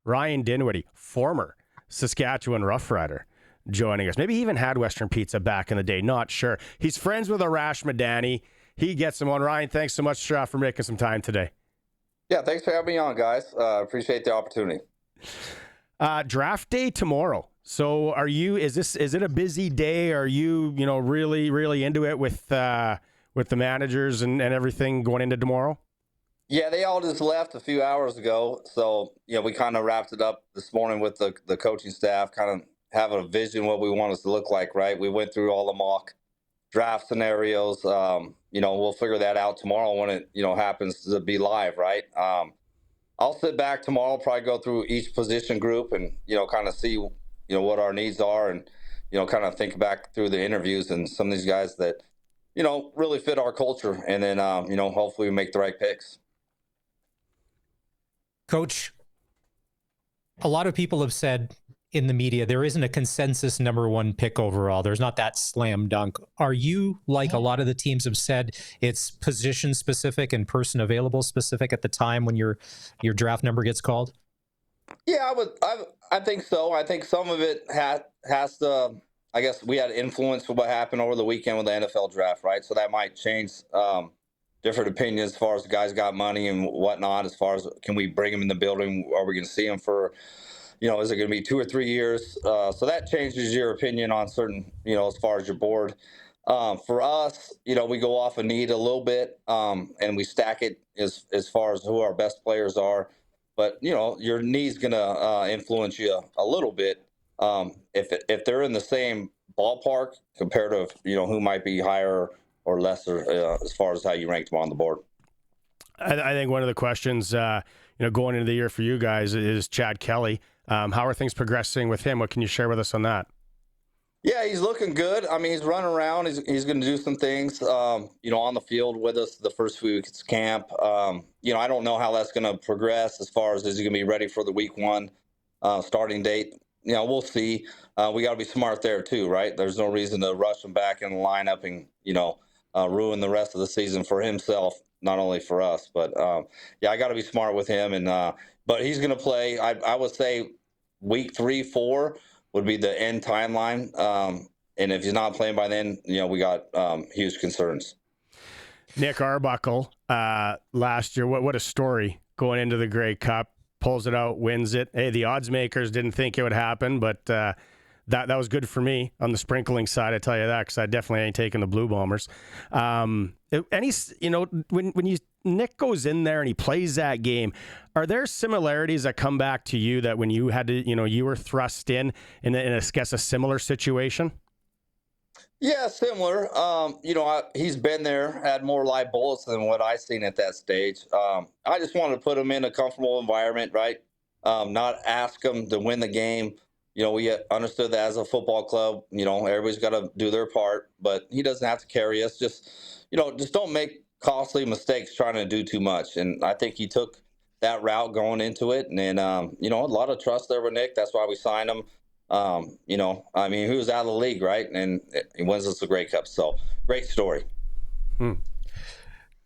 Ryan Dinwiddie, former Saskatchewan Roughrider, joining us. Maybe he even had Western Pizza back in the day. Not sure. He's friends with Arash Madani. He gets him on. Ryan, thanks so much for making some time today. Yeah, thanks for having me on, guys. Appreciate the opportunity. Draft day tomorrow. So is it a busy day? Are you really, really into it with the managers and everything going into tomorrow? Yeah, they all just left a few hours ago. So, we kind of wrapped it up this morning with the coaching staff, kind of have a vision what we want us to look like, right? We went through all the mock draft scenarios. We'll figure that out tomorrow when it, happens to be live, right? I'll sit back tomorrow, probably go through each position group and, kind of see, what our needs are and, kind of think back through the interviews and some of these guys that, really fit our culture. And then, hopefully we make the right picks. Coach, a lot of people have said in the media there isn't a consensus number one pick overall. There's not that slam dunk. Are you, like a lot of the teams have said, it's position specific and person available specific at the time when your draft number gets called? Yeah, I think so. I think some of it has to. I guess we had influence with what happened over the weekend with the NFL draft, right? So that might change different opinions as far as the guys got money and whatnot. As far as can we bring them in the building? Are we going to see them for? Is it going to be 2 or 3 years? So that changes your opinion on certain, as far as your board. For us, we go off a need a little bit, and we stack it as far as who our best players are. But, your need's going to influence you a little bit. If they're in the same ballpark compared to, who might be higher or lesser as far as how you rank them on the board. I think one of the questions, going into the year for you guys is Chad Kelly. How are things progressing with him? What can you share with us on that? Yeah, he's looking good. I mean, he's running around. He's going to do some things, on the field with us the first few weeks of camp. I don't know how that's going to progress as far as is he going to be ready for the week 1 starting date. We'll see. We got to be smart there too, right? There's no reason to rush him back in the lineup and, ruin the rest of the season for himself, not only for us. But, I got to be smart with him. And but he's going to play, I would say, week 3, 4 would be the end timeline. And if he's not playing by then, we got huge concerns. Nick Arbuckle, last year, what a story going into the Grey Cup. Pulls it out, wins it. Hey, the odds makers didn't think it would happen, but that was good for me on the sprinkling side. I tell you that, because I definitely ain't taking the Blue Bombers. When Nick goes in there and he plays that game, are there similarities that come back to you that when you had to, you were thrust in a similar situation? Yeah, similar. He's been there, had more live bullets than what I've seen at that stage. I just wanted to put him in a comfortable environment, right? Not ask him to win the game. We understood that as a football club, everybody's got to do their part, but he doesn't have to carry us. Just don't make costly mistakes trying to do too much. And I think he took that route going into it. And then, a lot of trust there with Nick. That's why we signed him. He was out of the league, right? And he wins us the Grey Cup. So great story.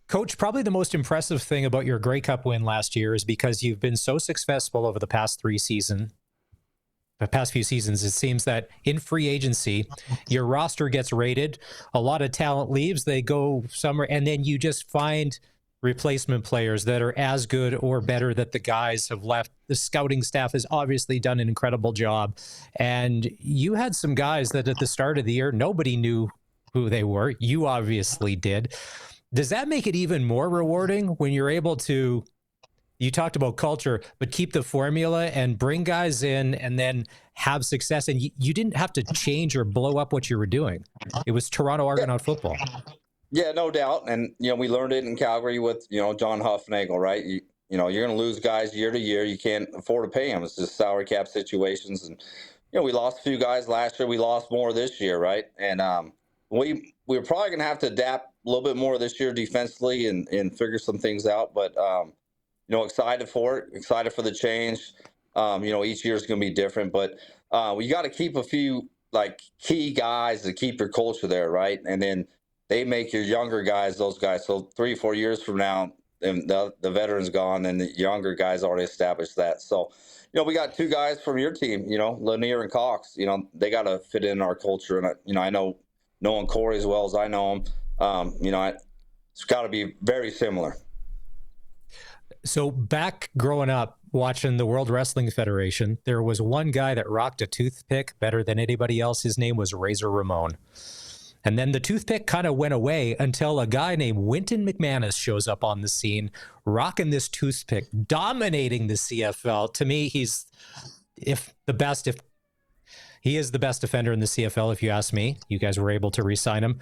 Coach, probably the most impressive thing about your Grey Cup win last year is because you've been so successful over the past few seasons, it seems that in free agency, your roster gets rated, a lot of talent leaves, they go somewhere, and then you just find replacement players that are as good or better that the guys have left. The scouting staff has obviously done an incredible job. And you had some guys that at the start of the year, nobody knew who they were. You obviously did. Does that make it even more rewarding when you're able to, you talked about culture, but keep the formula and bring guys in and then have success? And you didn't have to change or blow up what you were doing. It was Toronto Argonaut football. Yeah, no doubt. And, we learned it in Calgary with, John Huffnagel, right? You're going to lose guys year to year. You can't afford to pay them. It's just salary cap situations. And, we lost a few guys last year. We lost more this year, right? And we're probably going to have to adapt a little bit more this year defensively and figure some things out. But, excited for it, excited for the change. Each year is going to be different. But we got to keep a few, key guys to keep your culture there, right? And then they make your younger guys those guys. So 3 or 4 years from now, and the veterans gone, and the younger guys already established that. So, we got 2 guys from your team, Lanier and Cox. They got to fit in our culture, and I know knowing Corey as well as I know him. It's got to be very similar. So back growing up, watching the World Wrestling Federation, there was one guy that rocked a toothpick better than anybody else. His name was Razor Ramon. And then the toothpick kind of went away until a guy named Wynton McManus shows up on the scene, rocking this toothpick, dominating the CFL. To me, he is the best defender in the CFL, if you ask me. You guys were able to re-sign him.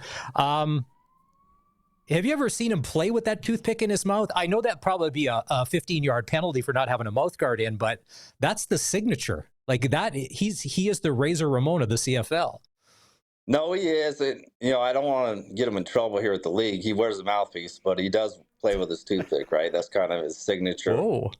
Have you ever seen him play with that toothpick in his mouth? I know that'd probably be a 15-yard penalty for not having a mouth guard in, but that's the signature. Like that, he is the Razor Ramon of the CFL. No, he is. I don't want to get him in trouble here at the league. He wears a mouthpiece, but he does play with his toothpick, right? That's kind of his signature. Oh.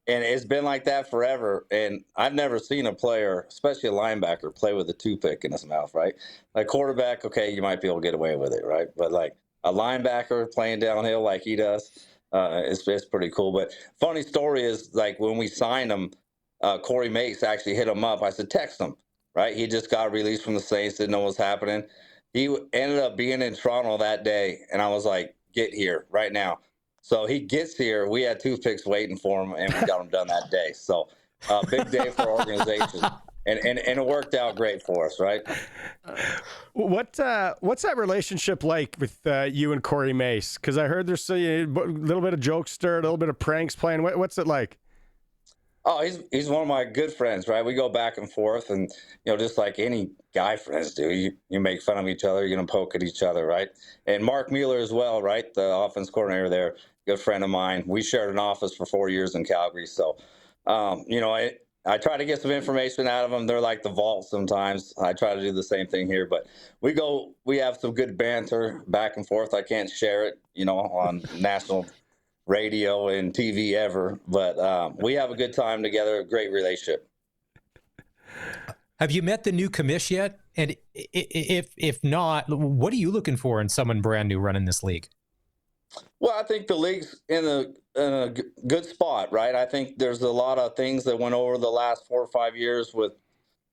And it's been like that forever. And I've never seen a player, especially a linebacker, play with a toothpick in his mouth, right? Like quarterback, okay, you might be able to get away with it, right? But like a linebacker playing downhill like he does, it's pretty cool. But funny story is, like, when we signed him, Corey Mace actually hit him up. I said, text him, right? He just got released from the Saints, didn't know what was happening. He ended up being in Toronto that day, and I was like, get here right now. So he gets here. We had toothpicks waiting for him, and we got him done that day. So big day for our organization. And it worked out great for us, right? What's that relationship like with you and Corey Mace? Because I heard there's a little bit of jokester, a little bit of pranks playing. What's it like? Oh, he's one of my good friends, right? We go back and forth, and just like any guy friends do, you make fun of each other, you're gonna poke at each other, right? And Mark Mueller as well, right? The offense coordinator there, good friend of mine. We shared an office for 4 years in Calgary, so I try to get some information out of them. They're like the vault sometimes. I try to do the same thing here, but we have some good banter back and forth. I can't share it, on national radio and TV ever, but we have a good time together, a great relationship. Have you met the new commish yet? And if not, what are you looking for in someone brand new running this league? Well, I think the league's in a good spot, right? I think there's a lot of things that went over the last 4 or 5 years with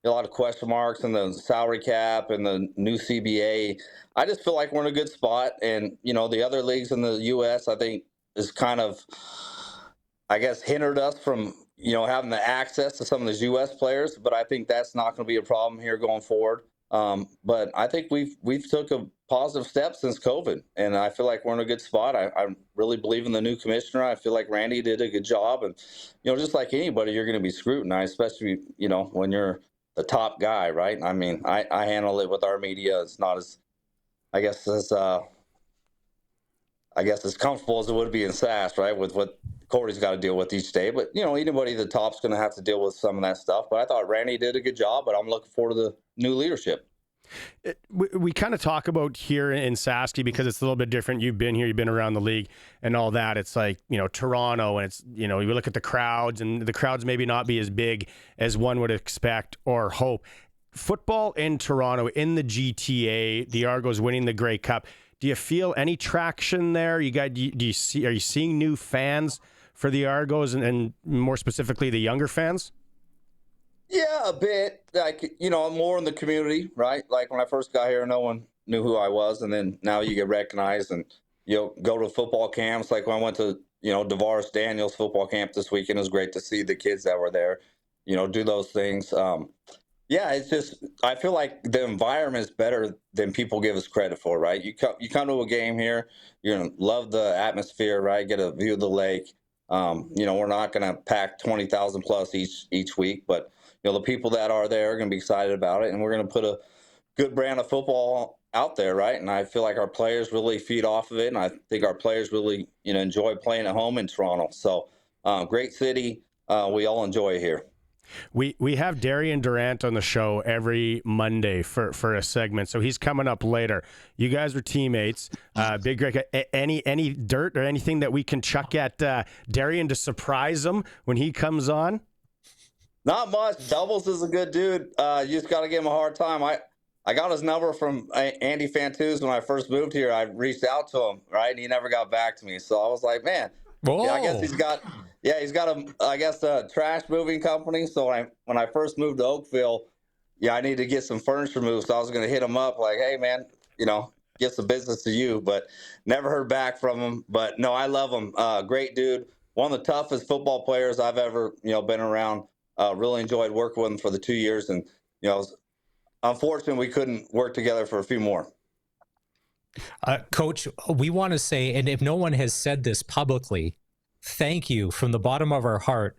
a lot of question marks and the salary cap and the new CBA. I just feel like we're in a good spot. And, the other leagues in the U.S., I think, is kind of, I guess, hindered us from, having the access to some of these U.S. players. But I think that's not going to be a problem here going forward. But I think we've took a positive step since COVID, and I feel like we're in a good spot. I really believe in the new commissioner. I feel like Randy did a good job, and just like anybody, you're going to be scrutinized, especially when you're the top guy, right? I mean, I handle it with our media. It's not as, as comfortable as it would be in SAS, right? With what Corey's got to deal with each day. But anybody at the top's going to have to deal with some of that stuff. But I thought Randy did a good job, but I'm looking forward to the new leadership. We kind of talk about here in Saski because it's a little bit different. You've been here, you've been around the league and all that. It's like, Toronto, and it's, you look at the crowds, and the crowds maybe not be as big as one would expect or hope. Football in Toronto, in the GTA, the Argos winning the Grey Cup. Do you feel any traction there? Are you seeing new fans for the Argos and more specifically the younger fans? Yeah, a bit. Like, I'm more in the community, right? Like when I first got here, no one knew who I was. And then now you get recognized and, go to football camps. Like when I went to, DeVaris Daniels football camp this weekend, it was great to see the kids that were there, do those things. Yeah, it's just, I feel like the environment is better than people give us credit for, right? You come to a game here, you're going to love the atmosphere, right? Get a view of the lake. We're not going to pack 20,000 plus each week, but the people that are there are going to be excited about it, and we're going to put a good brand of football out there, right? And I feel like our players really feed off of it, and I think our players really, enjoy playing at home in Toronto. So, great city. We all enjoy it here. We have Darian Durant on the show every Monday for a segment, so he's coming up later. You guys are teammates. Big Greg, any dirt or anything that we can chuck at Darian to surprise him when he comes on? Not much. Doubles is a good dude. You just got to give him a hard time. I got his number from Andy Fantuz when I first moved here. I reached out to him, right, and he never got back to me. So I was like, man, Whoa. Yeah, I guess he's got a trash moving company. So when I first moved to Oakville, I needed to get some furniture moved. So I was going to hit him up like, hey man, get some business to you, but never heard back from him. But no, I love him. Great dude. One of the toughest football players I've ever, been around. Really enjoyed working with him for the 2 years. And, unfortunately we couldn't work together for a few more. Coach, we want to say, and if no one has said this publicly, thank you from the bottom of our heart,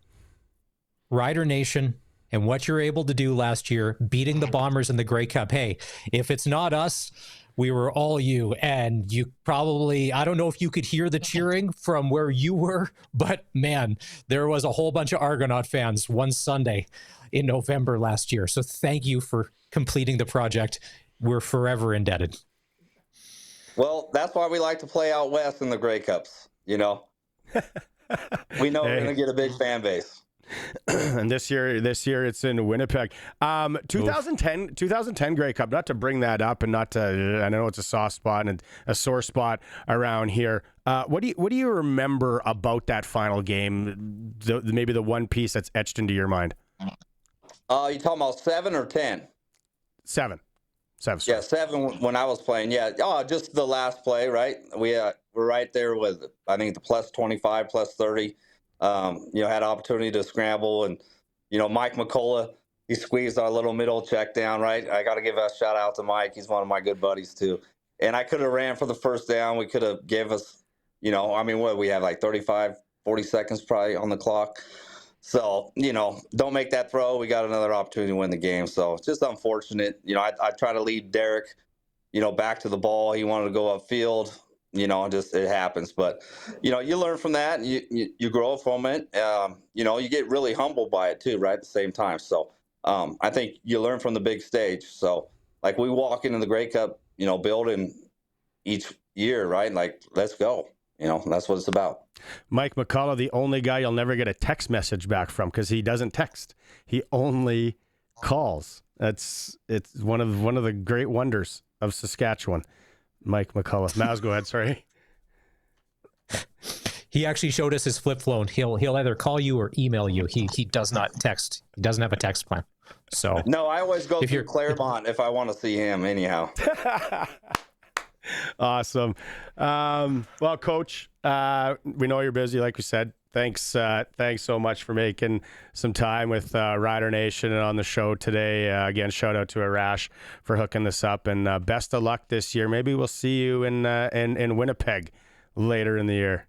Rider Nation, and what you're able to do last year, beating the Bombers in the Grey Cup. Hey, if it's not us, we were all you. And you probably, I don't know if you could hear the cheering from where you were, but man, there was a whole bunch of Argonaut fans one Sunday in November last year. So thank you for completing the project. We're forever indebted. Well, that's why we like to play out west in the Grey Cups. We know we're going to get a big fan base. And this year it's in Winnipeg. 2010 Grey Cup. Not to bring that up, and not to. I know it's a soft spot and a sore spot around here. What do you remember about that final game? Maybe the one piece that's etched into your mind. You talking about 7 or 10? 7. 7. Yeah, 7 when I was playing. Yeah. Oh, just the last play, right? We're right there with, I think, the plus 25, plus 30. Had opportunity to scramble, and Mike McCullough, he squeezed our little middle check down, right? I got to give a shout out to Mike. He's one of my good buddies too. And I could have ran for the first down. We could have gave us, what we have, like 35, 40 seconds probably on the clock. So, don't make that throw. We got another opportunity to win the game. So it's just unfortunate. I try to lead Derek, back to the ball. He wanted to go upfield. It happens. But, you learn from that, and you grow from it. You get really humbled by it too, right, at the same time. So I think you learn from the big stage. So, like, we walk into the Grey Cup, building each year, right? Like, let's go. That's what it's about. Mike McCullough, the only guy you'll never get a text message back from, because he doesn't text. He only calls. It's one of the great wonders of Saskatchewan. Mike McCullough. Maz, go ahead. Sorry. He actually showed us his flip phone. He'll either call you or email you. He does not text. He doesn't have a text plan. So no, I always go through Claremont if I want to see him. Anyhow. Awesome. Well, Coach, we know you're busy, like we said. Thanks so much for making some time with Rider Nation and on the show today. Again, shout out to Arash for hooking this up, and best of luck this year. Maybe we'll see you in Winnipeg later in the year.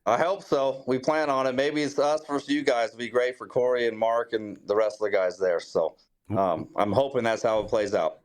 I hope so. We plan on it. Maybe it's us versus you guys. It'd be great for Corey and Mark and the rest of the guys there. So I'm hoping that's how it plays out.